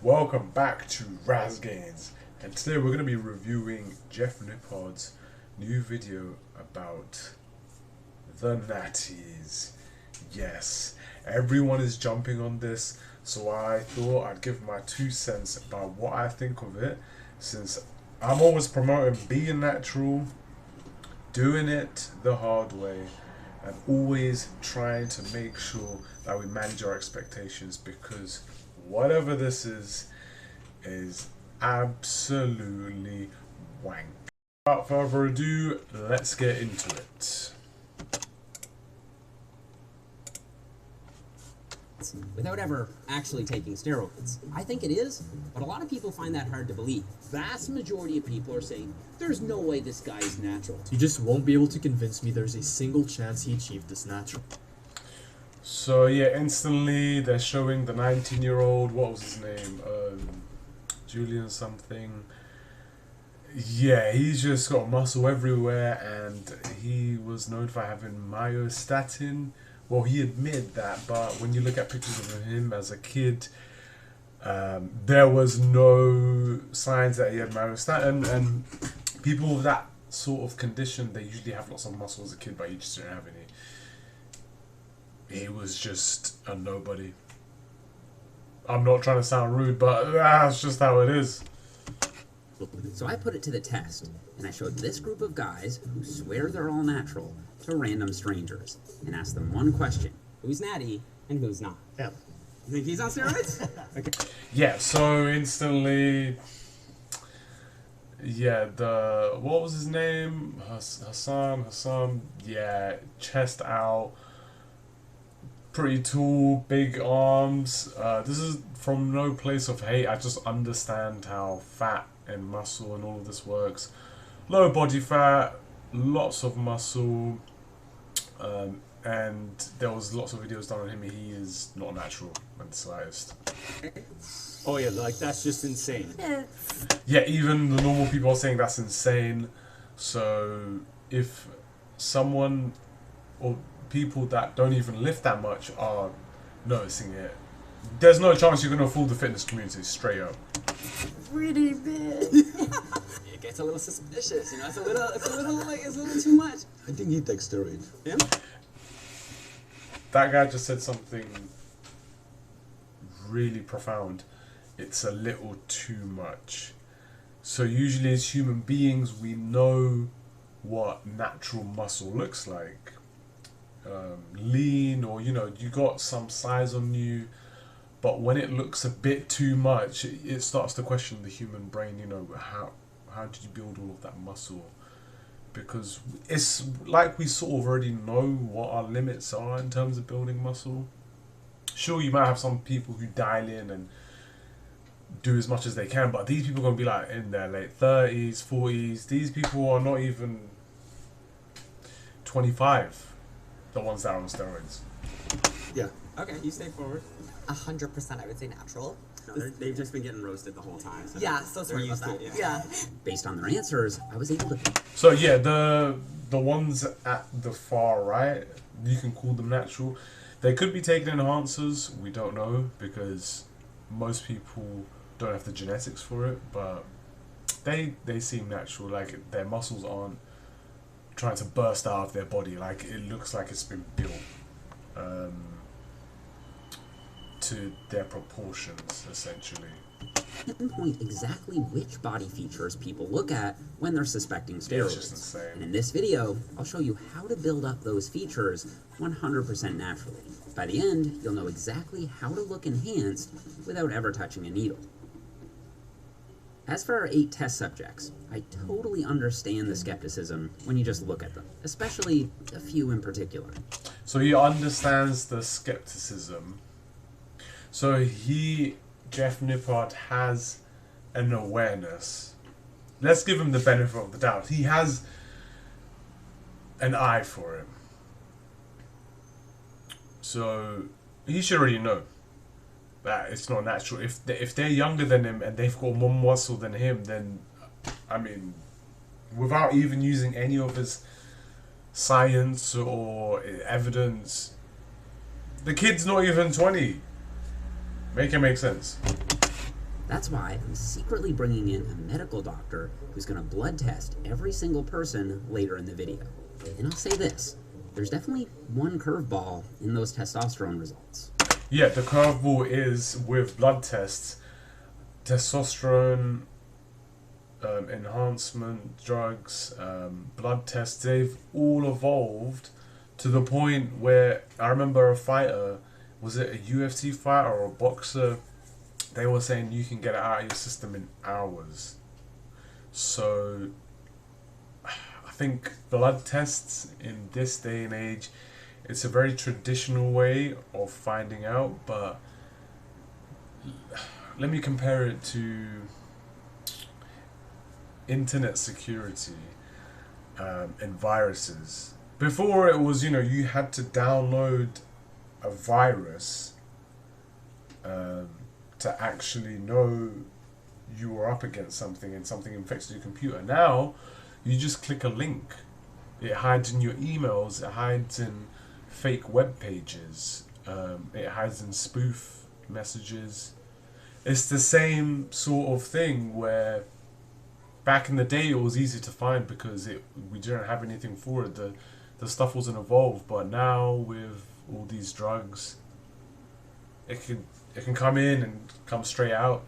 Welcome back to Raz Gains, and today we're going to be reviewing Jeff Nippard's new video about the Natties. Yes, everyone is jumping on this, so I thought I'd give my 2 cents about what I think of it, since I'm always promoting being natural, doing it the hard way, and always trying to make sure that we manage our expectations, because whatever this is absolutely wank. Without further ado, let's get into it. Without ever actually taking steroids. I think it is, but a lot of people find that hard to believe. Vast majority of people are saying, there's no way this guy is natural. You just won't be able to convince me there's a single chance he achieved this natural. So yeah, instantly they're showing the 19-year-old, what was his name? Julian something. Yeah, he's just got muscle everywhere, and he was known for having myostatin. Well, he admitted that, but when you look at pictures of him as a kid, there was no signs that he had myostatin, and people with that sort of condition, they usually have lots of muscle as a kid, but he just didn't have any. He was just a nobody. I'm not trying to sound rude, but that's just how it is. So I put it to the test, and I showed this group of guys who swear they're all natural to random strangers, and asked them one question: who's natty and who's not? Yeah. You think he's on steroids? Okay. Yeah, so instantly, yeah, what was his name? Hassan, yeah, chest out, pretty tall, big arms. This is from no place of hate. I just understand how fat and muscle and all of this works. Low body fat, lots of muscle, and there was lots of videos done on him. He is not natural at the slightest. Oh yeah, like that's just insane. Yeah, even the normal people are saying that's insane. So if someone or people that don't even lift that much are noticing it, there's no chance you're gonna fool the fitness community, straight up. Pretty big. It gets a little suspicious, you know. It's a little too much. I think he takes steroids. Yeah. That guy just said something really profound. It's a little too much. So usually as human beings, we know what natural muscle looks like. Lean, or you know, you got some size on you, but when it looks a bit too much, it starts to question the human brain. You know, how did you build all of that muscle? Because it's like we sort of already know what our limits are in terms of building muscle. Sure, you might have some people who dial in and do as much as they can, but these people are going to be like in their late 30s, 40s. These people are not even 25. The ones that are on steroids. Yeah. Okay, you stay forward. 100% I would say natural. No, they've just been getting roasted the whole time. So Yeah, so sorry about that. Yeah. Based on their answers, I was able to. So yeah, the ones at the far right, you can call them natural. They could be taking enhancers. We don't know, because most people don't have the genetics for it. But they seem natural. Like their muscles aren't trying to burst out of their body. Like it looks like it's been built to their proportions, essentially. Pinpoint exactly which body features people look at when they're suspecting steroids. It's just insane. And in this video, I'll show you how to build up those features 100% naturally. By the end, you'll know exactly how to look enhanced without ever touching a needle. As for our 8 test subjects, I totally understand the skepticism when you just look at them, especially a few in particular. So he understands the skepticism. So Jeff Nippard, has an awareness. Let's give him the benefit of the doubt. He has an eye for it. So he should already know that it's not natural. If they're younger than him and they've got more muscle than him, then, I mean, without even using any of his science or evidence, the kid's not even 20. Make it make sense. That's why I'm secretly bringing in a medical doctor who's going to blood test every single person later in the video. And I'll say this, there's definitely one curveball in those testosterone results. Yeah, the curveball is with blood tests, testosterone enhancement drugs, blood tests, they've all evolved to the point where I remember a fighter, was it a UFC fighter or a boxer? They were saying you can get it out of your system in hours. So I think blood tests in this day and age, it's a very traditional way of finding out, but let me compare it to internet security and viruses. Before it was, you had to download a virus to actually know you were up against something and something infects your computer. Now, you just click a link. It hides in your emails, it hides in fake web pages, it hides in spoof messages. It's the same sort of thing where back in the day it was easy to find because we didn't have anything for it. The stuff wasn't evolved, but now with all these drugs, it can come in and come straight out,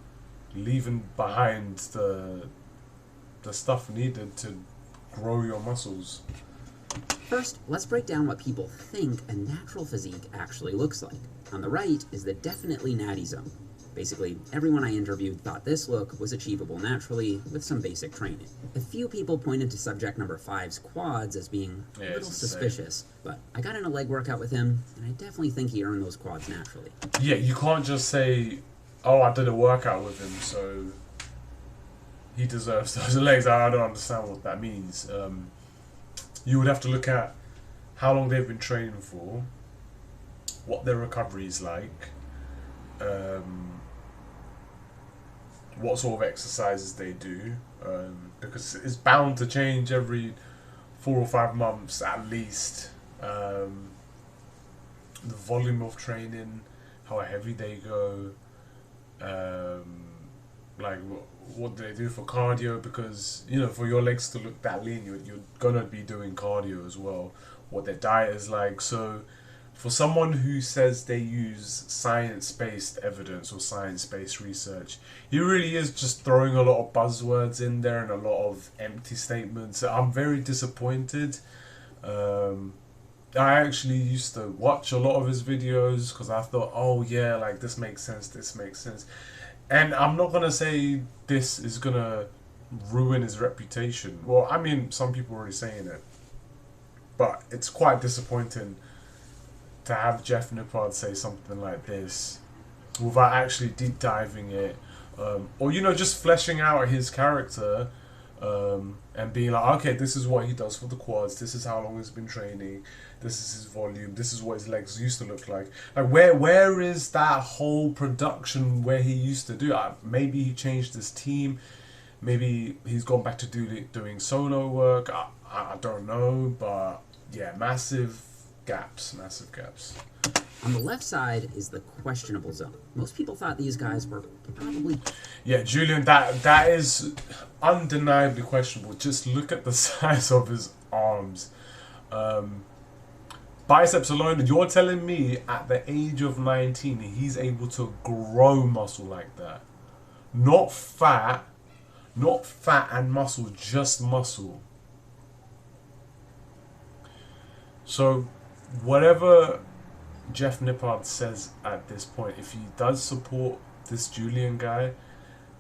leaving behind the stuff needed to grow your muscles. First, let's break down what people think a natural physique actually looks like. On the right is the definitely natty zone. Basically, everyone I interviewed thought this look was achievable naturally with some basic training. A few people pointed to subject number 5's quads as being a little suspicious, but I got in a leg workout with him, and I definitely think he earned those quads naturally. Yeah, you can't just say, oh, I did a workout with him, so he deserves those legs. I don't understand what that means. You would have to look at how long they've been training for, what their recovery is like, what sort of exercises they do, because it's bound to change every 4 or 5 months at least. The volume of training, how heavy they go, like what do they do for cardio, because for your legs to look that lean, you're gonna be doing cardio as well, what their diet is like. So for someone who says they use science-based evidence or science-based research, he really is just throwing a lot of buzzwords in there and a lot of empty statements. I'm very disappointed. I actually used to watch a lot of his videos because I thought, oh yeah, like this makes sense. And I'm not going to say this is going to ruin his reputation. Well, I mean, some people are already saying it. But it's quite disappointing to have Jeff Nippard say something like this without actually deep diving it, or just fleshing out his character, and being like, okay, this is what he does for the quads, this is how long he's been training, this is his volume, this is what his legs used to look like. Like where is that whole production where he used to do it? Maybe he changed his team, maybe he's gone back to doing solo work. I don't know, but yeah, massive gaps. On the left side is the questionable zone. Most people thought these guys were probably... Yeah, Julian, that is undeniably questionable. Just look at the size of his arms. Biceps alone, you're telling me at the age of 19 he's able to grow muscle like that? Not fat and muscle, just muscle. So whatever Jeff Nippard says at this point, if he does support this Julian guy,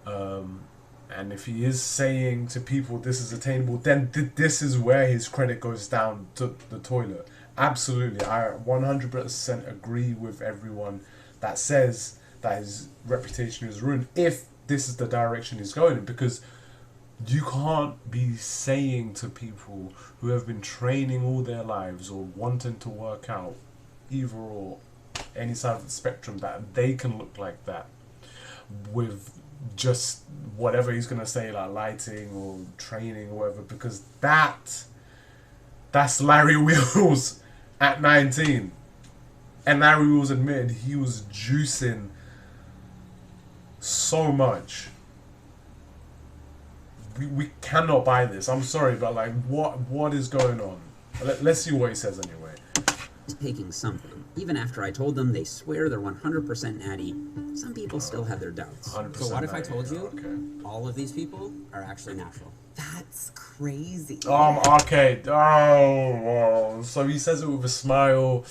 and if he is saying to people this is attainable, then this is where his credit goes down to the toilet. Absolutely, I 100% agree with everyone that says that his reputation is ruined if this is the direction he's going in, because you can't be saying to people who have been training all their lives or wanting to work out, either or any side of the spectrum, that they can look like that with just whatever he's going to say, like lighting or training or whatever, because that's Larry Wheels at 19. And Larry Wheels admitted he was juicing so much. We cannot buy this. I'm sorry, but like, what is going on? Let's see what he says anyway. Taking something. Even after I told them they swear they're 100% natty, some people still have their doubts. 100% So what if I natty. told you Okay. all of these people are actually natural? That's crazy. Okay. Oh, so he says it with a smile.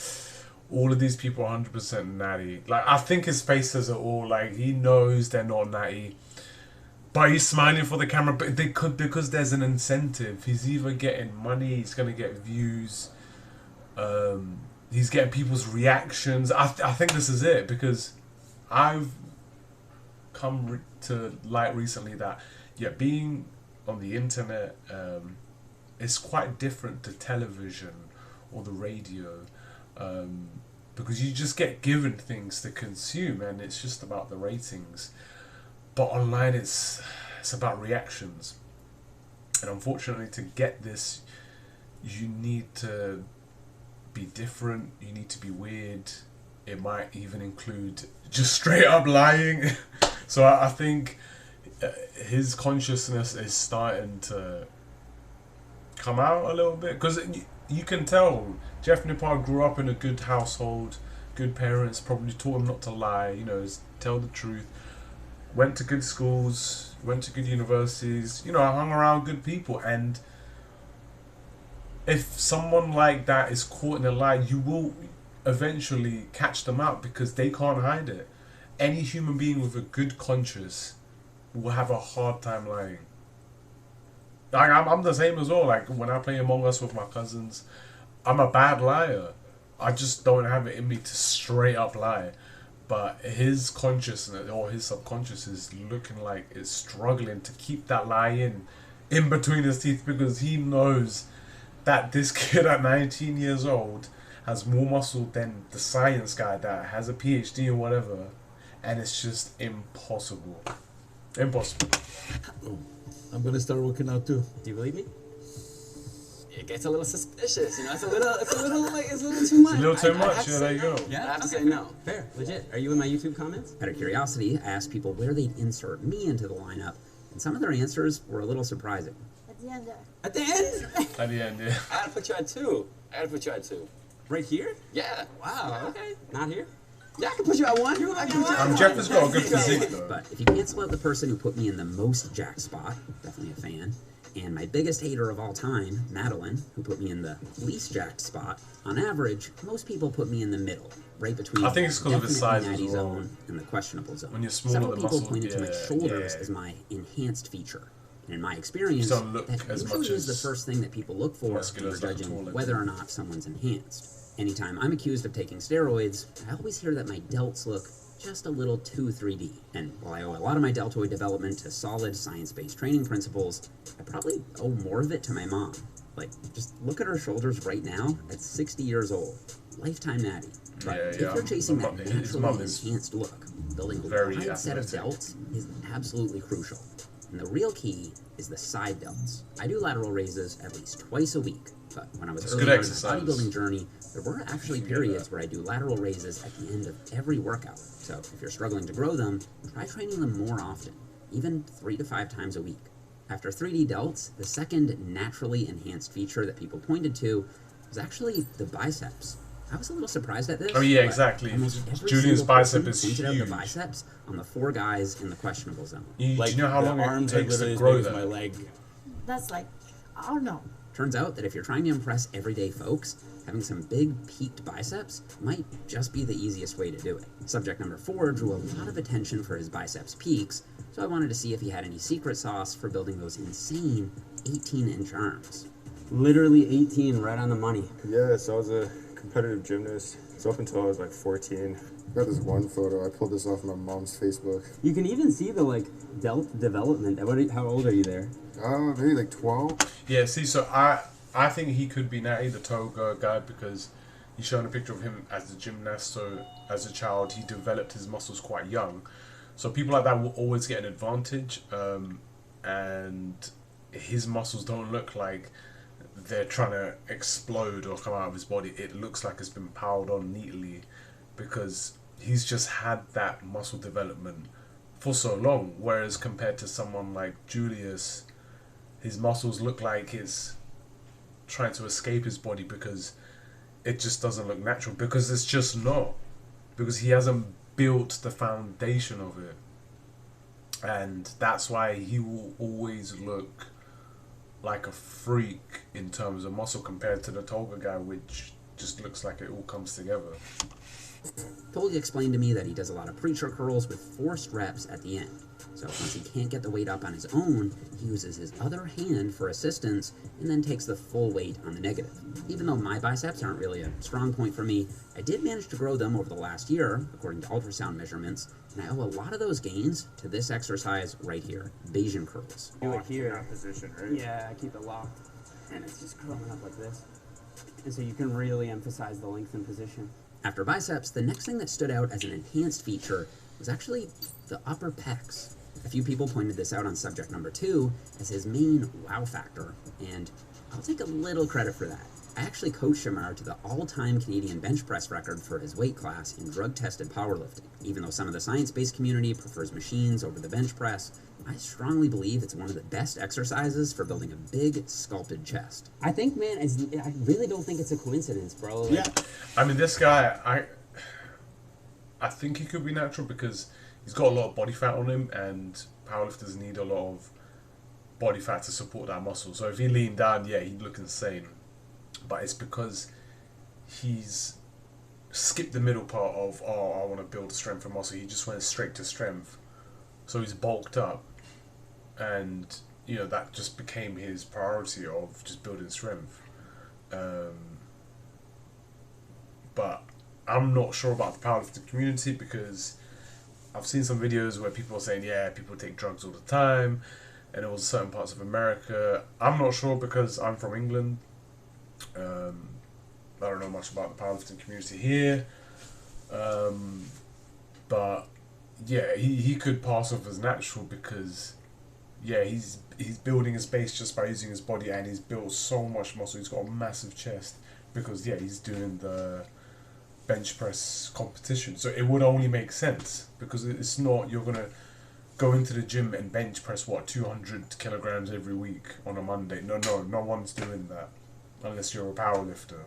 All of these people are 100% natty. Like, I think his face says it all. Like, he knows they're not natty. But he's smiling for the camera. But they could, because there's an incentive. He's either getting money, he's going to get views. He's getting people's reactions. I think this is it, because I've come to light recently that, yeah, being on the internet is quite different to television or the radio, because you just get given things to consume and it's just about the ratings. But online it's about reactions, and unfortunately to get this you need to be different, you need to be weird. It might even include just straight up lying. So I think his consciousness is starting to come out a little bit, because you can tell Jeff Nippard grew up in a good household, good parents, probably taught him not to lie, you know, tell the truth, went to good schools, went to good universities, you know, hung around good people. And if someone like that is caught in a lie, you will eventually catch them out, because they can't hide it. Any human being with a good conscience will have a hard time lying. Like, I'm the same as well. Like, when I play Among Us with my cousins, I'm a bad liar. I just don't have it in me to straight up lie. But his consciousness or his subconscious is looking like it's struggling to keep that lie in between his teeth, because he knows that this kid at 19 years old has more muscle than the science guy that has a PhD or whatever, and it's just impossible. Impossible. I'm gonna start working out too. Do you believe me? It gets a little suspicious, you know. It's a little too much. It's a little too I much. have to Yeah, say there you no. go. Yeah, I have to say no. Fair, legit. Are you in my YouTube comments? Out of curiosity, I asked people where they'd insert me into the lineup, and some of their answers were a little surprising. At the end there. At the end? At the end, yeah. I had to put you at 2. Right here? Yeah. Wow. Okay. Not here. Yeah, I can put you at 1. Jeff has got a good physique though. But if you cancel out the person who put me in the most jacked spot, definitely a fan, and my biggest hater of all time, Madeline, who put me in the least jacked spot, on average, most people put me in the middle, right between I think it's 'cause of his definitely size as natty well. zone and the questionable zone. When you're smaller, Several the people muscle- pointed to my yeah, shoulders yeah. as my enhanced feature. And in my experience, don't look that as usually much is the as first thing that people look for when muscular they're as like a judging taller whether dude. or not someone's enhanced. Anytime I'm accused of taking steroids, I always hear that my delts look just a little too 3D. And while I owe a lot of my deltoid development to solid science-based training principles, I probably owe more of it to my mom. Like, just look at her shoulders right now at 60 years old. Lifetime natty. But if Yeah, you're chasing that his mum naturally is enhanced look, building a very wide set of athletic. delts is absolutely crucial. And the real key is the side delts. I do lateral raises at least twice a week, but when I was It's earlier good in my exercise. bodybuilding journey, there were actually can get periods that. where I do lateral raises at the end of every workout. So if you're struggling to grow them, try training them more often, even 3 to 5 times a week. After 3D delts, the second naturally enhanced feature that people pointed to was actually the biceps. I was a little surprised at this. Oh, yeah, but exactly. almost every Julian's single person bicep is pointed out huge. the biceps on the 4 guys in the questionable zone. Do you know how the long arms it are takes literally to as grow big as that? my leg. That's like, I don't know. Turns out that if you're trying to impress everyday folks, having some big peaked biceps might just be the easiest way to do it. Subject number 4 drew a lot of attention for his biceps peaks, so I wanted to see if he had any secret sauce for building those insane 18-inch arms. Literally 18, right on the money. Yeah, so I was a competitive gymnast. So up until I was like 14. I got this one photo. I pulled this off my mom's Facebook. You can even see the delt development. How old are you there? Maybe like 12. Yeah, see, so I think he could be Natty, the toga guy, because he's showing a picture of him as a gymnast. So as a child, he developed his muscles quite young. So people like that will always get an advantage, and his muscles don't look like they're trying to explode or come out of his body. It looks like it's been piled on neatly, because he's just had that muscle development for so long. Whereas compared to someone like Julius, his muscles look like it's trying to escape his body because it just doesn't look natural. Because it's just not. Because he hasn't built the foundation of it. And that's why he will always look like a freak in terms of muscle compared to the Tolga guy, which just looks like it all comes together. Tolga explained to me that he does a lot of preacher curls with forced reps at the end. So once he can't get the weight up on his own, he uses his other hand for assistance and then takes the full weight on the negative. Even though my biceps aren't really a strong point for me, I did manage to grow them over the last year, according to ultrasound measurements, and I owe a lot of those gains to this exercise right here, Bayesian curls. Do it here. Position, right? Yeah, I keep it locked. And it's just curling up like this. And so you can really emphasize the length and position. After biceps, the next thing that stood out as an enhanced feature was actually the upper pecs. A few people pointed this out on subject number 2 as his main wow factor, and I'll take a little credit for that. I actually coached Shamar to the all-time Canadian bench press record for his weight class in drug-tested powerlifting. Even though some of the science-based community prefers machines over the bench press, I strongly believe it's one of the best exercises for building a big, sculpted chest. I think, man, I really don't think it's a coincidence, bro. Like, Yeah. I mean, this guy, I think he could be natural because he's got a lot of body fat on him, and powerlifters need a lot of body fat to support that muscle. So if he leaned down, yeah, he'd look insane. But it's because he's skipped the middle part of, oh, I want to build strength and muscle. He just went straight to strength. So he's bulked up, and you know that just became his priority of just building strength. But I'm not sure about the powerlifting community because I've seen some videos where people are saying, yeah, people take drugs all the time, and it was certain parts of America. I'm not sure because I'm from England. I don't know much about the powerlifting community here. But yeah, he could pass off as natural because yeah, he's building his base just by using his body, and he's built so much muscle. He's got a massive chest because yeah, he's doing the bench press competition. So it would only make sense because it's not you're gonna go into the gym and bench press 200 kilograms every week on a Monday. No one's doing that unless you're a powerlifter.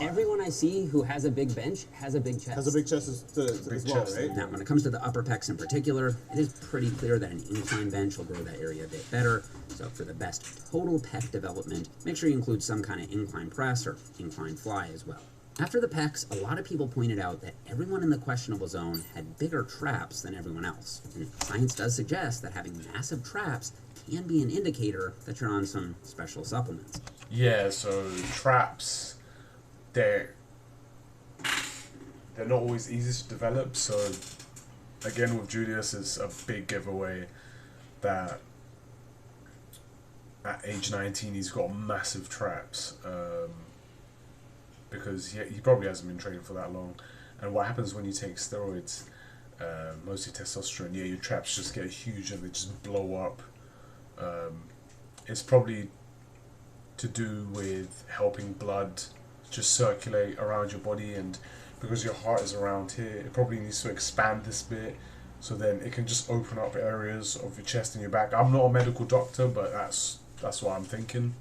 everyone I see who has a big bench has a big chest. Has a big chest as well, chest, right? Now, when it comes to the upper pecs in particular, it is pretty clear that an incline bench will grow that area a bit better. So for the best total pec development, make sure you include some kind of incline press or incline fly as well. After the pecs, a lot of people pointed out that everyone in the questionable zone had bigger traps than everyone else. And science does suggest that having massive traps can be an indicator that you're on some special supplements. Yeah, so traps, they're not always easy to develop. So again, with Julius, it's a big giveaway that at age 19 he's got massive traps. Because he probably hasn't been training for that long. And what happens when you take steroids, mostly testosterone, yeah, your traps just get huge and they just blow up. It's probably to do with helping blood just circulate around your body, and because your heart is around here, it probably needs to expand this bit so then it can just open up areas of your chest and your back. I'm not a medical doctor, but that's what I'm thinking.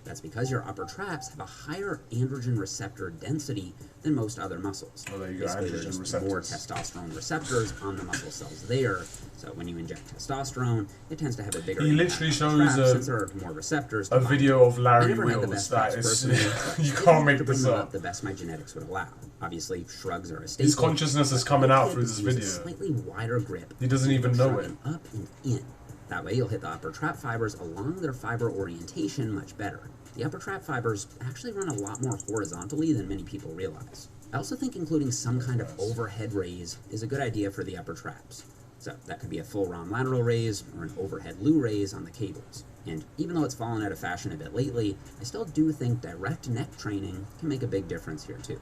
That's because your upper traps have a higher androgen receptor density than most other muscles. Oh, there you go, Basically, androgen there's just receptors. more testosterone receptors on the muscle cells there. So when you inject testosterone, it tends to have a bigger He impact literally on shows traps since there are more receptors. a to bind video to. of I Larry never had the Wills. best That traps is, personally, but you I can't did make to bring this them up. the best my genetics would allow. Obviously, shrugs are a staple. His consciousness is coming out through this Use a video. slightly wider grip. He doesn't even know it. Shrugging up and in. That way, you'll hit the upper trap fibers along their fiber orientation much better. The upper trap fibers actually run a lot more horizontally than many people realize. I also think including some kind of overhead raise is a good idea for the upper traps. So that could be a full ROM lateral raise or an overhead loo raise on the cables. And even though it's fallen out of fashion a bit lately, I still do think direct neck training can make a big difference here too.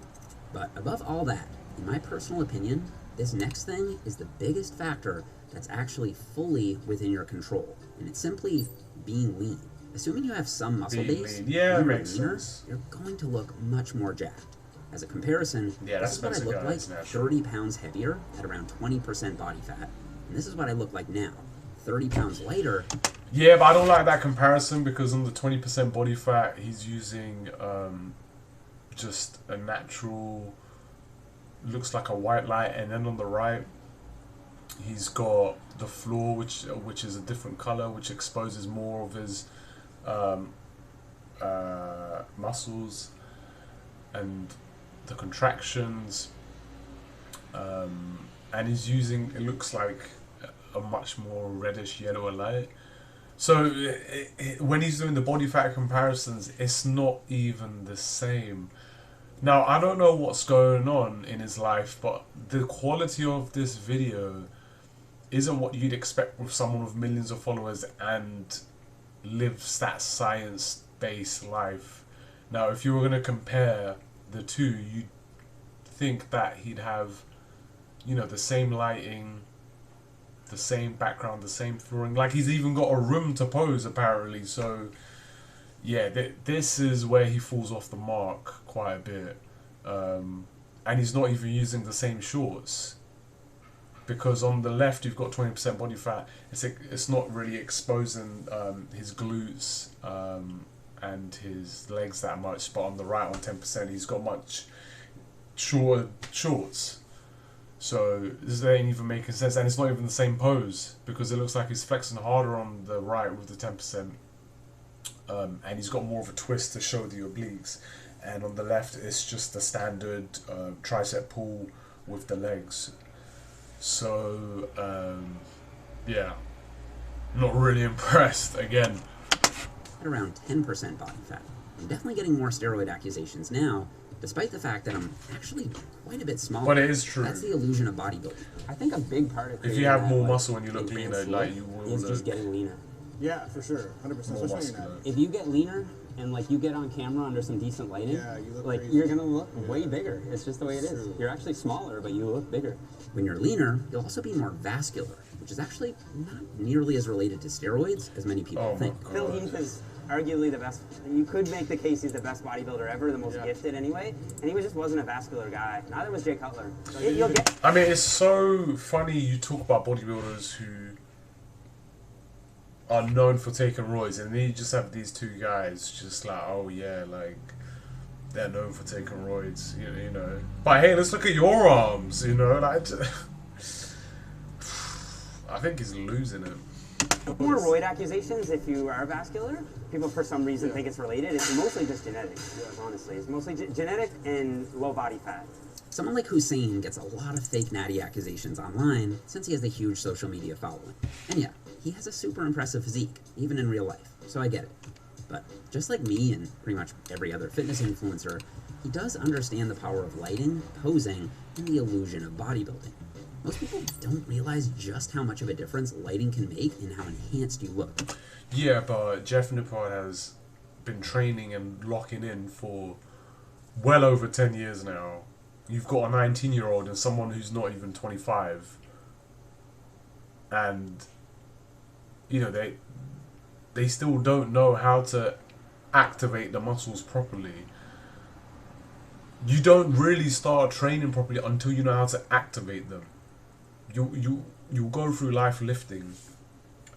But above all that, in my personal opinion, this next thing is the biggest factor that's actually fully within your control, and it's simply being lean. Assuming you have some muscle Being base, lean. Yeah, when you're makes leaner, sense. you're going to look much more jacked. As a comparison, Yeah, this is what I Spencer look guy like is natural. 30 pounds heavier at around 20% body fat. And this is what I look like now, 30 pounds lighter. Yeah, but I don't like that comparison because on the 20% body fat, he's using just a natural, looks like a white light, and then on the right, he's got the floor, which is a different color, which exposes more of his muscles and the contractions, and he's using, it looks like a much more reddish yellower light. So when he's doing the body fat comparisons, it's not even the same. Now, I don't know what's going on in his life, but the quality of this video isn't what you'd expect with someone with millions of followers and lives that science-based life. Now, if you were going to compare the two, you'd think that he'd have, you know, the same lighting, the same background, the same flooring. Like, he's even got a room to pose, apparently. So, yeah, this is where he falls off the mark quite a bit. And he's not even using the same shorts. Because on the left, you've got 20% body fat. It's not really exposing his glutes and his legs that much. But on the right, on 10%, he's got much shorter shorts. So this ain't even making sense, and it's not even the same pose because it looks like he's flexing harder on the right with the 10%, and he's got more of a twist to show the obliques, and on the left it's just the standard tricep pull with the legs. So yeah, not really impressed again. At around 10% body fat. I'm definitely getting more steroid accusations now, despite the fact that I'm actually quite a bit smaller. But it is true. That's the illusion of bodybuilding. I think a big part of If you have more muscle and you look leaner, like you will is look just getting leaner. Yeah, for sure, 100%. more Especially when you're muscular. not. If you get leaner and like you get on camera under some decent lighting, Yeah, you look like crazy. you're gonna look way bigger. It's just the way it is. True. You're actually smaller, but you look bigger. When you're leaner, you'll also be more vascular, which is actually not nearly as related to steroids as many people Oh my think. Phil god. Heath is arguably the best. You could make the case he's the best bodybuilder ever, the most gifted anyway, and he just wasn't a vascular guy. Neither was Jay Cutler. You'll get. I mean, it's so funny you talk about bodybuilders who are known for taking roids, and then you just have these two guys just like, oh yeah, like they're known for taking roids, you know. But hey, let's look at your arms, you know. Like, I think he's losing it. More roid accusations if you are vascular. People for some reason think it's related. It's mostly just genetic, honestly. It's mostly genetic and low body fat. Someone like Hussein gets a lot of fake Natty accusations online since he has a huge social media following. And yeah, he has a super impressive physique, even in real life, so I get it. But just like me and pretty much every other fitness influencer, he does understand the power of lighting, posing, and the illusion of bodybuilding. Most people don't realize just how much of a difference lighting can make in how enhanced you look. Yeah, but Jeff Nippard has been training and locking in for well over 10 years now. You've got a 19-year-old and someone who's not even 25. And, you know, they still don't know how to activate the muscles properly. You don't really start training properly until you know how to activate them. You go through life lifting,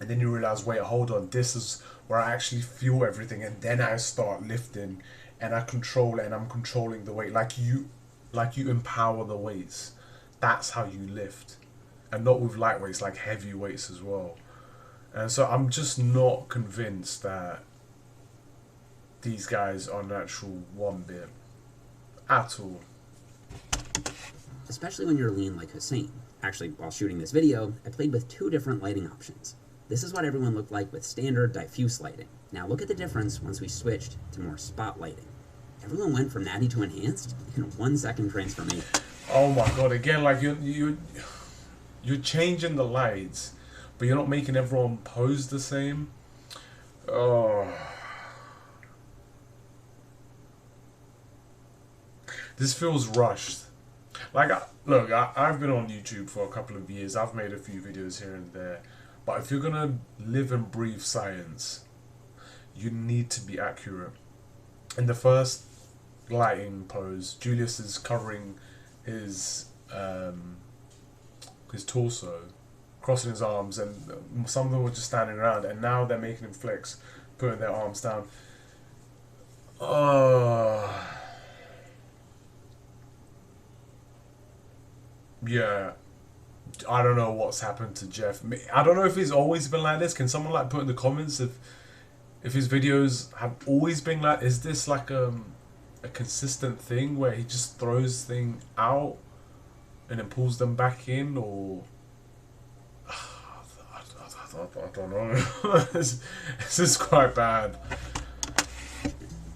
and then you realize, wait, hold on, this is where I actually feel everything, and then I start lifting, and I control it, and I'm controlling the weight, like you empower the weights. That's how you lift, and not with light weights, like heavy weights as well. And so I'm just not convinced that these guys are natural one bit at all. Especially when you're lean like Hussein. Actually, while shooting this video, I played with two different lighting options. This is what everyone looked like with standard diffuse lighting. Now look at the difference once we switched to more spot lighting. Everyone went from natty to enhanced in a 1-second transformation. Oh my god! Again, like you're changing the lights, but you're not making everyone pose the same. Oh, this feels rushed. Like, look, I've been on YouTube for a couple of years. I've made a few videos here and there. But if you're going to live and breathe science, you need to be accurate. And the first lighting pose. Julius is covering his torso, crossing his arms, and some of them were just standing around, and now they're making him flex, putting their arms down. Yeah, I don't know what's happened to Jeff. I don't know if he's always been like this. Can someone like put in the comments if his videos have always been like? Is this like a consistent thing where he just throws things out and then pulls them back in, or I don't know. This is quite bad.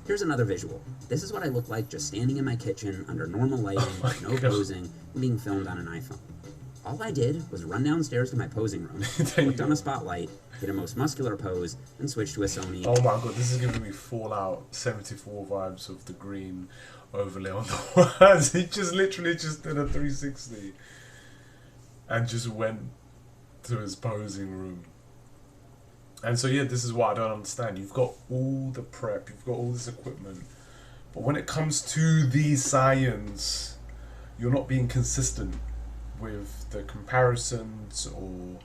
Here's another visual. This is what I look like just standing in my kitchen under normal lighting, no God. posing, and being filmed on an iPhone. All I did was run downstairs to my posing room, There you looked on go. a spotlight, get a most muscular pose, and switch to a Sony. Oh my god, this is giving me Fallout 74 vibes of the green overlay on the words. He just literally just did a 360 and just went to his posing room. And so yeah, this is what I don't understand. You've got all the prep, you've got all this equipment, but when it comes to the science, you're not being consistent with the comparisons or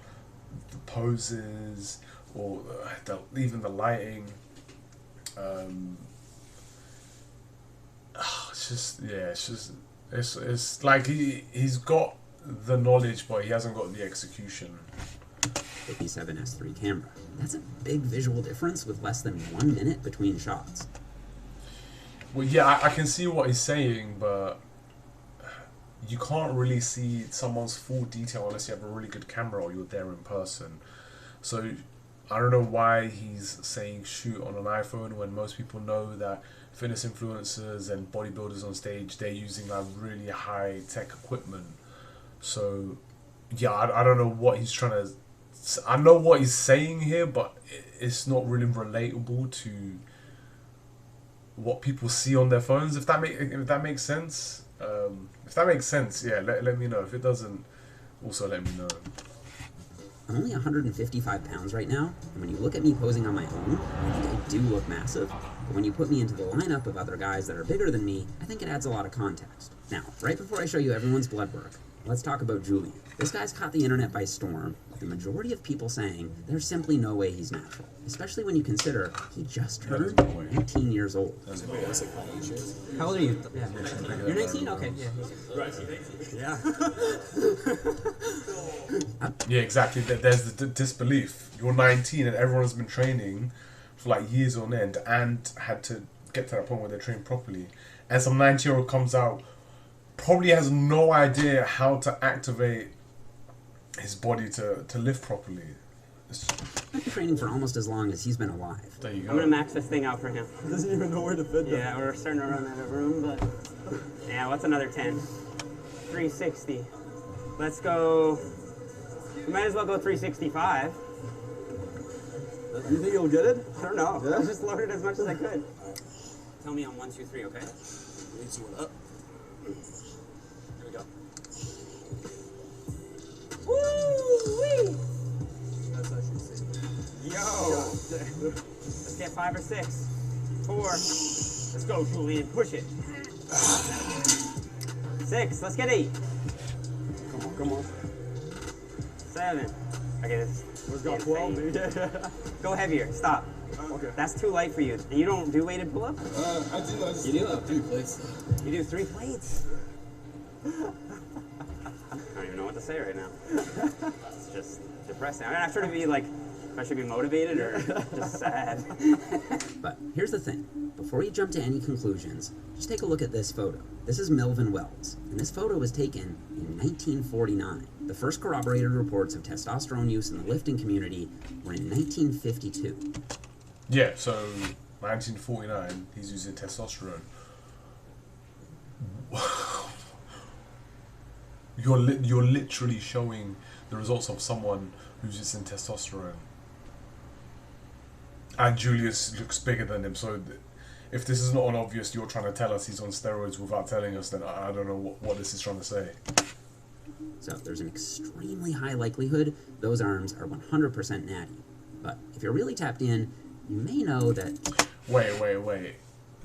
the poses or even the lighting. It's like he's got the knowledge, but he hasn't got the execution. 57S3 camera. That's a big visual difference with less than 1 minute between shots. Well, yeah, I can see what he's saying, but you can't really see someone's full detail unless you have a really good camera or you're there in person. So I don't know why he's saying shoot on an iPhone when most people know that fitness influencers and bodybuilders on stage, they're using like really high tech equipment. So yeah, I don't know what he's trying to... I know what he's saying here, but it's not really relatable to what people see on their phones. If that makes sense. If that makes sense, yeah, let me know. If it doesn't, also let me know. I'm only 155 pounds right now, and when you look at me posing on my own, I think I do look massive. But when you put me into the lineup of other guys that are bigger than me, I think it adds a lot of context. Now, right before I show you everyone's blood work, let's talk about Julian. This guy's caught the internet by storm, with the majority of people saying there's simply no way he's natural, especially when you consider he just turned 19 years old. How old are you? Yeah. You're 19? Okay. Yeah. Yeah, exactly. There's the disbelief. You're 19 and everyone's been training for like years on end and had to get to that point where they're trained properly. And some 19-year-old comes out, probably has no idea how to activate his body to lift properly. I've been training for almost as long as he's been alive. There you go. I'm gonna max this thing out for him. He doesn't even know where to fit them. Yeah, we're starting to run out of room, but yeah, what's another 10? 360. Let's go. We might as well go 365. You think he'll get it? I don't know. Yeah? I just loaded as much as I could. Tell me on 1, 2, 3, okay? Needs one up. Here we go. Woo-wee! That's actually safe. Yo! Let's get 5 or 6. 4. Let's go, Julian. Push it. 6. Let's get 8. Come on. 7. Okay, this We've got 12, dude. Go heavier. Stop. Okay. That's too light for you. And you don't do weighted pull-up? I do. I just You do? 3 plates. You do 3 plates? I don't even know what to say right now. It's just depressing. I'm not sure to be like, if I should be motivated or just sad. But here's the thing. Before you jump to any conclusions, just take a look at this photo. This is Milvin Wells, and this photo was taken in 1949. The first corroborated reports of testosterone use in the lifting community were in 1952. Yeah, so 1949, he's using testosterone. You're literally showing the results of someone who's using testosterone. And Julius looks bigger than him, so if this is not an obvious, you're trying to tell us he's on steroids without telling us, then I don't know what this is trying to say. So there's an extremely high likelihood those arms are 100% natty. But if you're really tapped in, you may know that Wait.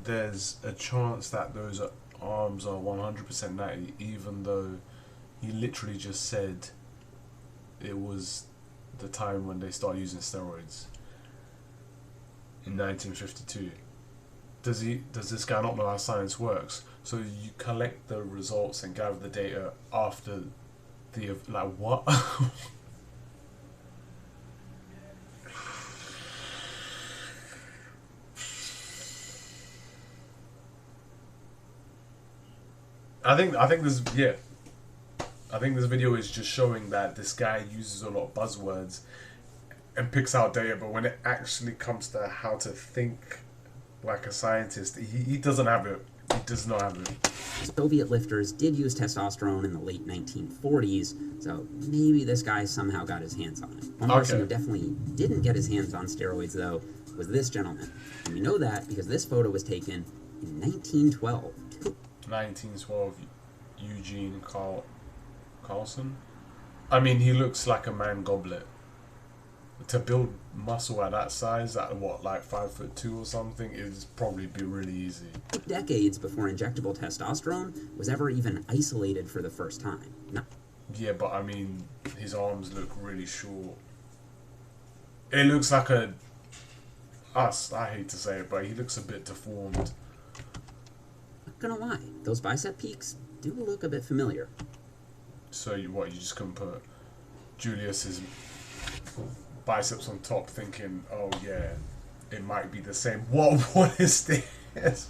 there's a chance that those arms are 100% Natty, even though he literally just said it was the time when they started using steroids in 1952. Does this guy not know how science works? So you collect the results and gather the data after the, like, what? I think this video is just showing that this guy uses a lot of buzzwords and picks out data, but when it actually comes to how to think like a scientist, he doesn't have it. He does not have it. Soviet lifters did use testosterone in the late 1940s, so maybe this guy somehow got his hands on it. One person who definitely didn't get his hands on steroids, though, was this gentleman. And we know that because this photo was taken in 1912. 1912, Eugene Carlson. I mean, he looks like a man goblet. To build muscle at that size, at what, like 5'2" or something, it'd probably be really easy. Decades before injectable testosterone was ever even isolated for the first time. Yeah, but I mean, his arms look really short. It looks like I hate to say it, but he looks a bit deformed. Not gonna lie, those bicep peaks do look a bit familiar. So you just couldn't put Julius's biceps on top thinking, oh yeah, it might be the same. What is this?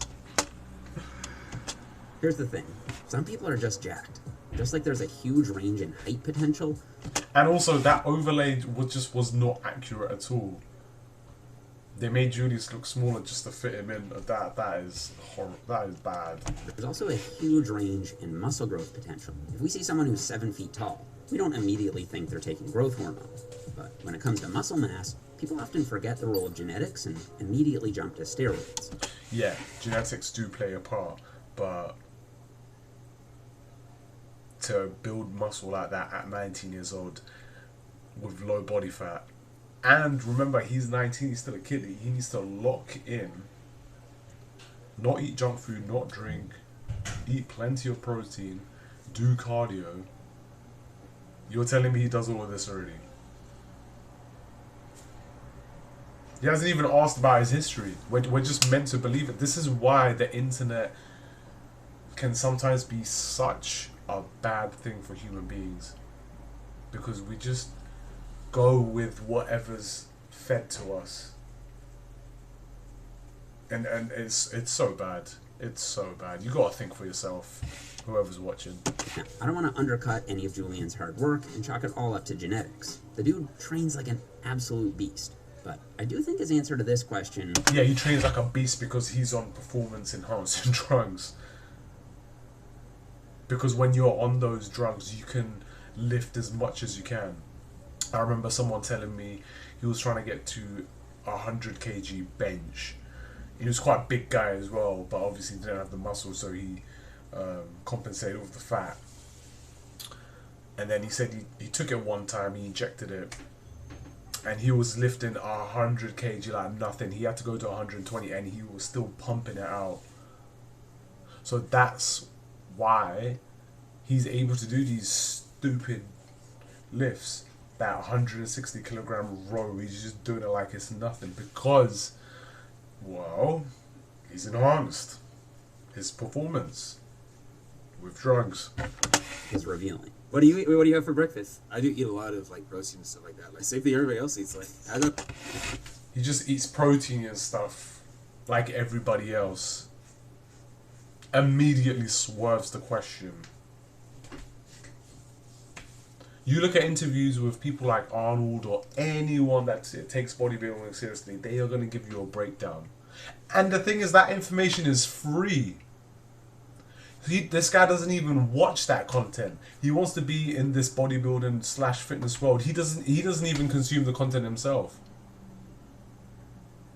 Here's the thing. Some people are just jacked. Just like there's a huge range in height potential. And also that overlay was not accurate at all. They made Julius look smaller just to fit him in. That is horrible. That is bad. There's also a huge range in muscle growth potential. If we see someone who's 7 feet tall, we don't immediately think they're taking growth hormone. But when it comes to muscle mass, people often forget the role of genetics and immediately jump to steroids. Yeah, genetics do play a part, but to build muscle like that at 19 years old with low body fat, and remember, he's 19, he's still a kid, he needs to lock in, not eat junk food, not drink, eat plenty of protein, do cardio. You're telling me he does all of this already? He hasn't even asked about his history. We're just meant to believe it. This is why the internet can sometimes be such a bad thing for human beings. Because we just go with whatever's fed to us. And it's so bad. It's so bad. You gotta think for yourself, whoever's watching. Now, I don't want to undercut any of Julian's hard work and chalk it all up to genetics. The dude trains like an absolute beast. But I do think his answer to this question... Yeah, he trains like a beast because he's on performance-enhancing drugs. Because when you're on those drugs, you can lift as much as you can. I remember someone telling me he was trying to get to 100 kg bench. He was quite a big guy as well, but obviously didn't have the muscle, so he compensated with the fat. And then he said he took it one time, he injected it, and he was lifting 100 kg like nothing. He had to go to 120 and he was still pumping it out. So that's why he's able to do these stupid lifts. That 160 kilogram row, he's just doing it like it's nothing because, well, he's enhanced his performance with drugs. is revealing. What do you eat? What do you have for breakfast? I do eat a lot of like protein and stuff like that. Like same thing everybody else eats. Like I don't. He just eats protein and stuff like everybody else. Immediately swerves the question. You look at interviews with people like Arnold or anyone that takes bodybuilding seriously, they are going to give you a breakdown. And the thing is, that information is free. This guy doesn't even watch that content. He wants to be in this bodybuilding / fitness world. He doesn't even consume the content himself.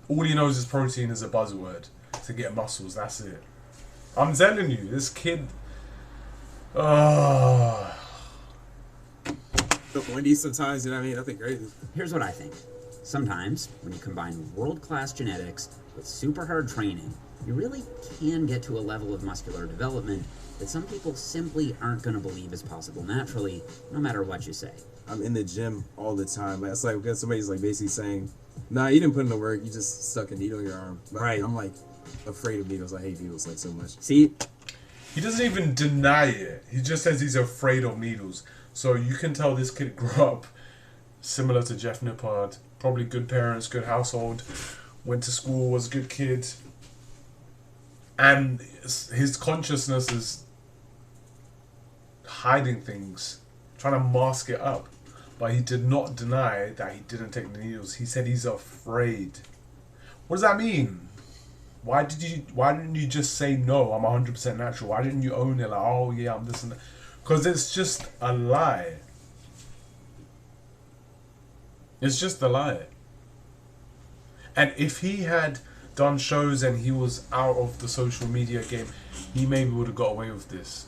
All he knows is protein is a buzzword to get muscles. That's it. I'm telling you, this kid. Wendy's sometimes, you know what I mean? Nothing crazy. Here's what I think. Sometimes, when you combine world-class genetics with super hard training, you really can get to a level of muscular development that some people simply aren't going to believe is possible naturally, no matter what you say. I'm in the gym all the time. It's like because somebody's like basically saying, "Nah, you didn't put in the work. You just stuck a needle in your arm." But Right. I'm like afraid of needles. I hate needles like so much. See, He doesn't even deny it. He just says he's afraid of needles. So you can tell this kid grew up similar to Jeff Nippard. Probably good parents, good household, went to school, was a good kid. And his consciousness is hiding things, trying to mask it up. But he did not deny that he didn't take the needles. He said he's afraid. What does that mean? Why didn't you just say no, I'm 100% natural? Why didn't you own it like, oh yeah, I'm this and that? Because it's just a lie. It's just a lie. And if he had done shows and he was out of the social media game, he maybe would have got away with this.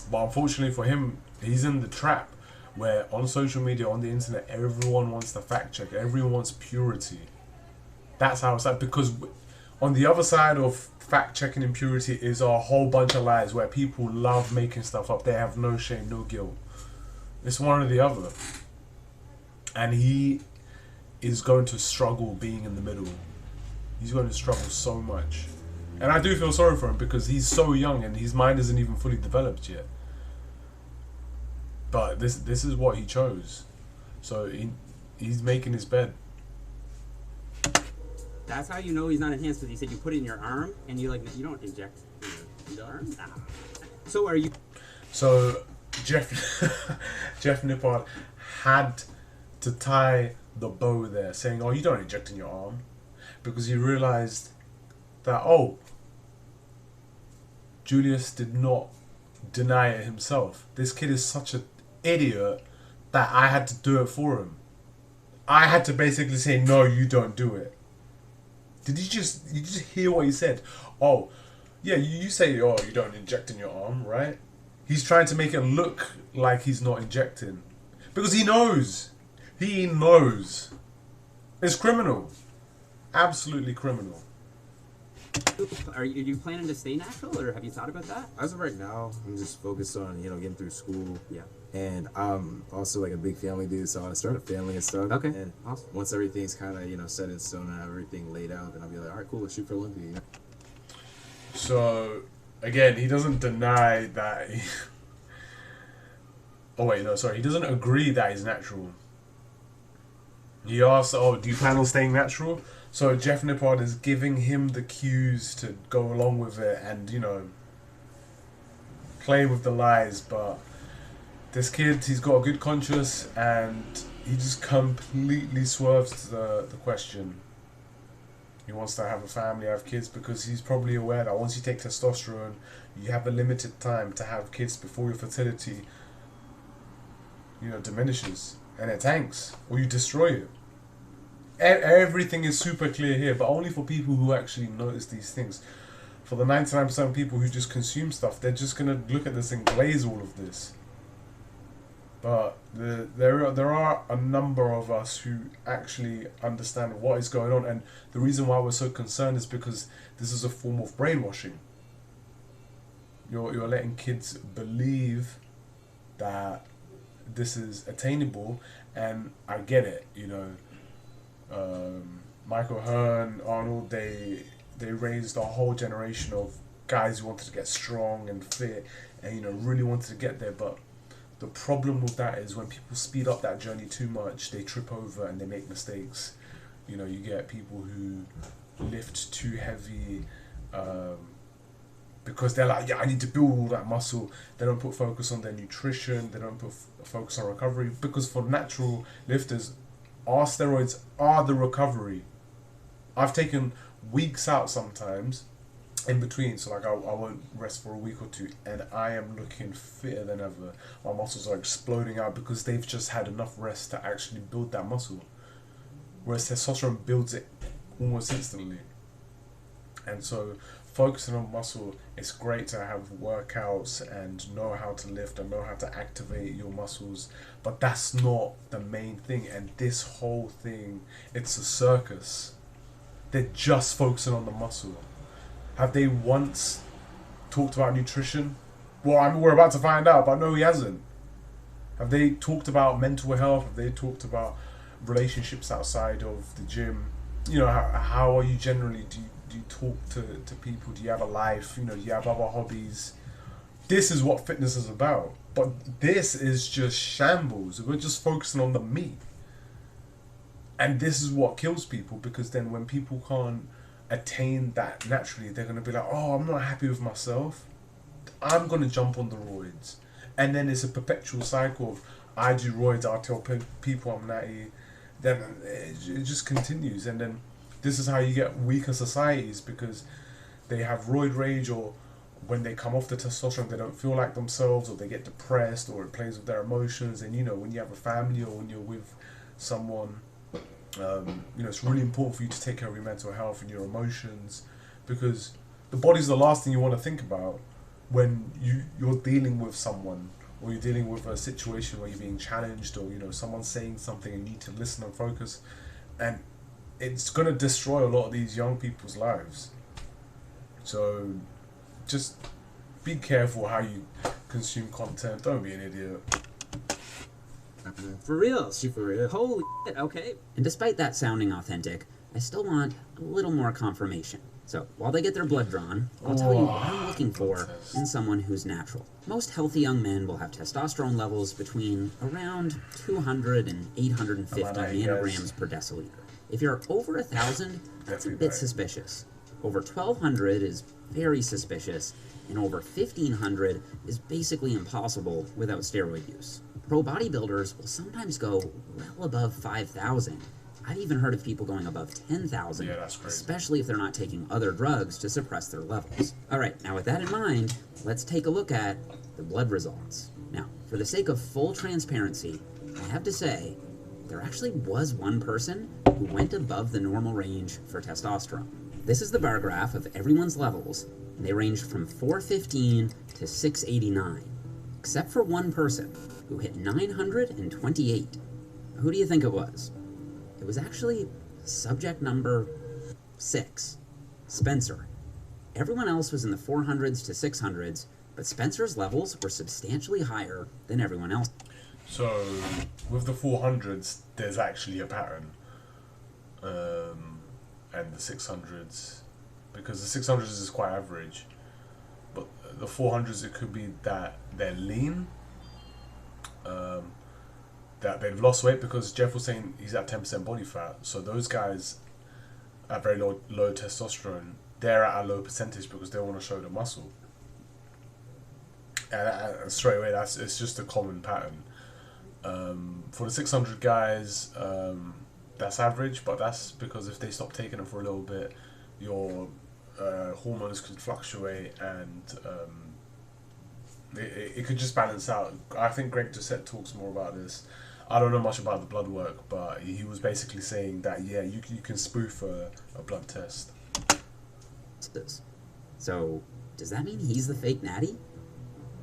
But unfortunately for him, he's in the trap where on social media, on the internet, everyone wants to fact check. Everyone wants purity. That's how it's like, because on the other side of fact checking and purity is a whole bunch of lies where people love making stuff up. They have no shame, no guilt. It's one or the other. And he is going to struggle being in the middle. He's going to struggle so much. And I do feel sorry for him because he's so young and his mind isn't even fully developed yet. But this is what he chose. So he's making his bed. That's how you know he's not enhanced, because he said you put it in your arm and you don't inject in the arm. Nah. So are you? So Jeff Nippard had to tie the bow there, saying, "Oh, you don't inject in your arm," because he realized that Julius did not deny it himself. This kid is such an idiot that I had to do it for him. I had to basically say, "No, you don't do it." Did you just hear what he said? Oh, yeah, you say, "Oh, you don't inject in your arm," right? He's trying to make it look like he's not injecting. Because he knows. He knows. It's criminal. Absolutely criminal. Are you planning to stay natural, or have you thought about that? As of right now, I'm just focused on getting through school. Yeah. And I'm also like a big family dude, so I want to start a family and stuff. Okay. And Awesome. once everything's kind of set in stone and I have everything laid out, then I'll be like, all right, cool, let's shoot for Olympia. So, again, he doesn't deny that he... Oh, wait, no, sorry. He doesn't agree that he's natural. He asks, "Oh, do you plan on staying natural?" So Jeff Nippard is giving him the cues to go along with it and, play with the lies. But this kid, he's got a good conscience and he just completely swerves the question. He wants to have a family, have kids, because he's probably aware that once you take testosterone, you have a limited time to have kids before your fertility, diminishes and it tanks, or you destroy it. Everything is super clear here, but only for people who actually notice these things. For the 99% of people who just consume stuff, they're just going to look at this and glaze all of this. But there are a number of us who actually understand what is going on, and the reason why we're so concerned is because this is a form of brainwashing. You're letting kids believe that this is attainable, and I get it, Michael Hearn, Arnold, they raised a whole generation of guys who wanted to get strong and fit and really wanted to get there. But the problem with that is when people speed up that journey too much, they trip over and they make mistakes. You get people who lift too heavy because they're like, yeah, I need to build all that muscle. They don't put focus on their nutrition. They don't put focus on recovery, because for natural lifters, our steroids are the recovery. I've taken weeks out sometimes in between, so I won't rest for a week or two, and I am looking fitter than ever. My muscles are exploding out because they've just had enough rest to actually build that muscle, whereas testosterone builds it almost instantly. And so focusing on muscle, it's great to have workouts and know how to lift and know how to activate your muscles, but that's not the main thing. And this whole thing, it's a circus. They're just focusing on the muscle. Have they once talked about nutrition? Well, I mean, we're about to find out, but no, he hasn't. Have they talked about mental health? Have they talked about relationships outside of the gym? You know, how are you generally? Do you talk to people? Do you have a life? You know, do you have other hobbies? This is what fitness is about. But this is just shambles. We're just focusing on the meat. And this is what kills people, because then when people can't attain that naturally, they're going to be like, oh, I'm not happy with myself. I'm going to jump on the roids. And then it's a perpetual cycle of, I do roids, I'll tell people I'm natty. Then it just continues. And then this is how you get weaker societies, because they have roid rage, or when they come off the testosterone, they don't feel like themselves, or they get depressed, or it plays with their emotions. And, you know, when you have a family or when you're with someone, you know, it's really important for you to take care of your mental health and your emotions, because the body's the last thing you want to think about when you're dealing with someone, or you're dealing with a situation where you're being challenged, or, you know, someone's saying something and you need to listen and focus. And it's going to destroy a lot of these young people's lives. So just be careful how you consume content. Don't be an idiot. For real. Super real. Holy shit, okay. And despite that sounding authentic, I still want a little more confirmation. So, while they get their blood drawn, I'll tell you what I'm looking for in someone who's natural. Most healthy young men will have testosterone levels between around 200 and 850 nanograms per deciliter. If you're over 1,000, that's a bit suspicious. Over 1,200 is very suspicious, and over 1,500 is basically impossible without steroid use. Pro bodybuilders will sometimes go well above 5,000. I've even heard of people going above 10,000, especially if they're not taking other drugs to suppress their levels. Alright, now with that in mind, let's take a look at the blood results. Now, for the sake of full transparency, I have to say, there actually was one person who went above the normal range for testosterone. This is the bar graph of everyone's levels, and they ranged from 415 to 689, except for one person who hit 928. Who do you think it was? It was actually subject number 6, Spencer. Everyone else was in the 400s to 600s, but Spencer's levels were substantially higher than everyone else. So, with the 400s, there's actually a pattern. And the 600s, because the 600s is quite average. But the 400s, it could be that they're lean, that they've lost weight, because Jeff was saying he's at 10% body fat. So those guys at very low testosterone, they're at a low percentage because they want to show the muscle. And straight away, it's just a common pattern. For the 600 guys, that's average, but that's because if they stop taking them for a little bit, your hormones could fluctuate, and it could just balance out. I think Greg Doucette talks more about this. I don't know much about the blood work, but he was basically saying that, yeah, you can spoof a blood test. So, does that mean he's the fake natty?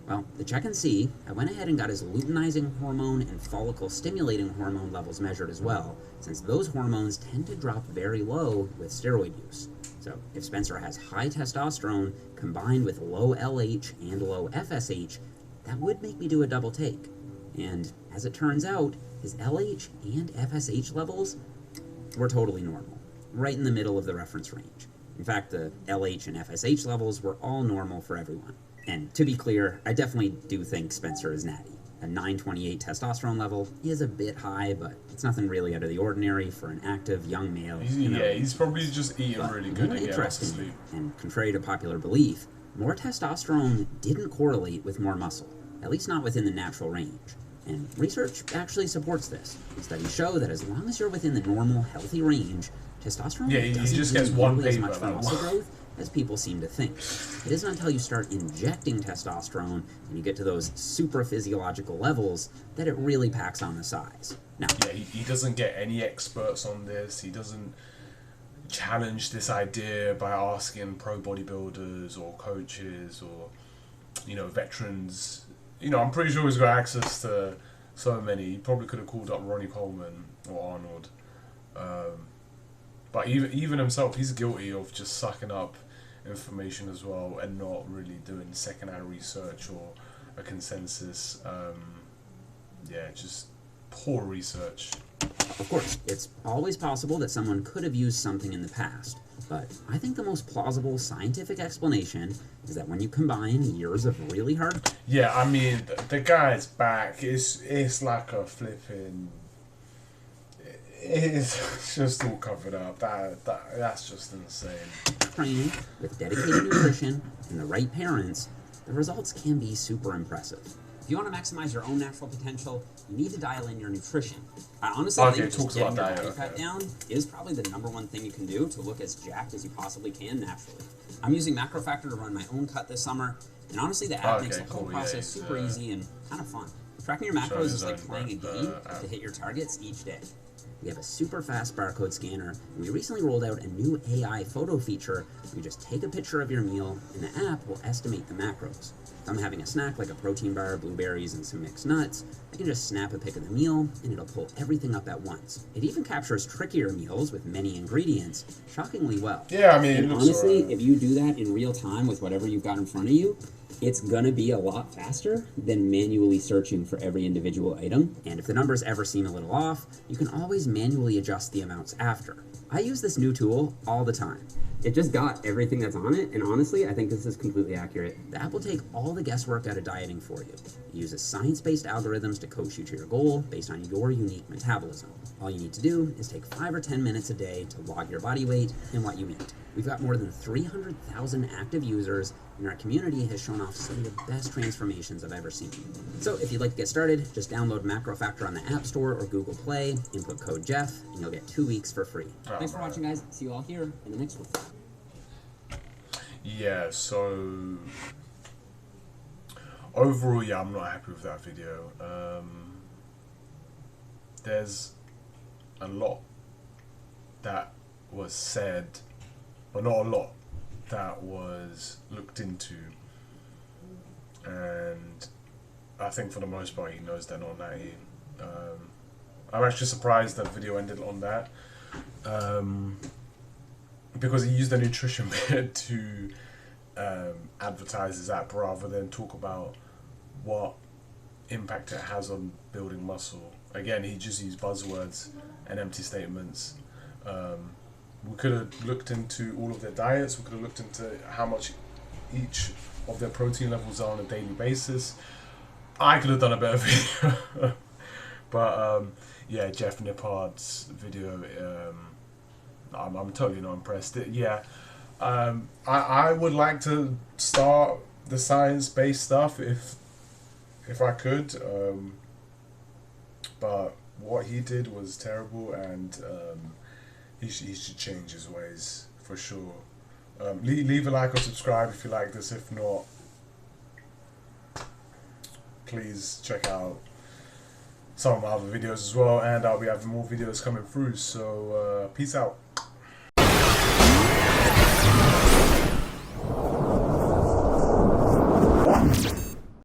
Well, to check and see, I went ahead and got his luteinizing hormone and follicle-stimulating hormone levels measured as well, since those hormones tend to drop very low with steroid use. So, if Spencer has high testosterone combined with low LH and low FSH, that would make me do a double take. And as it turns out, his LH and FSH levels were totally normal, right in the middle of the reference range. In fact, the LH and FSH levels were all normal for everyone. And to be clear, I definitely do think Spencer is natty. A 928 testosterone level is a bit high, but it's nothing really out of the ordinary for an active young male. He's probably just eating really good to get off to sleep. Interestingly, and contrary to popular belief, more testosterone didn't correlate with more muscle, at least not within the natural range. And research actually supports this. Studies show that as long as you're within the normal, healthy range, testosterone doesn't just gets one nearly as paper much for muscle growth as people seem to think. It isn't until you start injecting testosterone and you get to those super physiological levels that it really packs on the size. Now, yeah, he doesn't get any experts on this. He doesn't, challenge this idea by asking pro bodybuilders or coaches or, you know, veterans. You know, I'm pretty sure he's got access to so many. He probably could have called up Ronnie Coleman or Arnold. But even himself, he's guilty of just sucking up information as well and not really doing secondary research or a consensus. Yeah, just poor research. Of course, it's always possible that someone could have used something in the past, but I think the most plausible scientific explanation is that when you combine years of really hard... Yeah, I mean, the guy's back. It's like a flipping... It's just all covered up. That's just insane. training with dedicated nutrition and the right parents, the results can be super impressive. If you want to maximize your own natural potential, you need to dial in your nutrition. I honestly think just getting your body fat down is probably the #1 thing you can do to look as jacked as you possibly can naturally. I'm using MacroFactor to run my own cut this summer, and honestly the app makes the whole process super easy and kind of fun. Tracking your macros is like playing a game to hit your targets each day. We have a super fast barcode scanner, and we recently rolled out a new AI photo feature where you just take a picture of your meal, and the app will estimate the macros. If I'm having a snack like a protein bar, blueberries, and some mixed nuts, I can just snap a pic of the meal, and it'll pull everything up at once. It even captures trickier meals with many ingredients shockingly well. Yeah, I mean, and honestly, if you do that in real time with whatever you've got in front of you, it's gonna be a lot faster than manually searching for every individual item. And if the numbers ever seem a little off, you can always manually adjust the amounts after. I use this new tool all the time. It just got everything that's on it, and honestly, I think this is completely accurate. The app will take all the guesswork out of dieting for you. It uses science-based algorithms to coach you to your goal based on your unique metabolism. All you need to do is take 5 or 10 minutes a day to log your body weight and what you eat. We've got more than 300,000 active users, and our community has shown off some of the best transformations I've ever seen. So if you'd like to get started, just download MacroFactor on the App Store or Google Play, input code Jeff, and you'll get 2 weeks for free. Thanks for watching, guys. See you all here in the next one. Yeah, so overall, yeah, I'm not happy with that video. There's a lot that was said, but not a lot that was looked into, and I think for the most part he knows they're not Natty. I'm actually surprised that video ended on that, because he used the nutrition bit to advertise his app rather than talk about what impact it has on building muscle. Again, he just used buzzwords and empty statements. We could have looked into all of their diets. We could have looked into how much each of their protein levels are on a daily basis. I could have done a better video. But yeah, Jeff Nippard's video, I'm totally not impressed. I would like to start the science-based stuff if I could. But what he did was terrible, and he should change his ways for sure. Leave a like or subscribe if you like this. If not, please check out some of my other videos as well, and I'll be having more videos coming through. So peace out.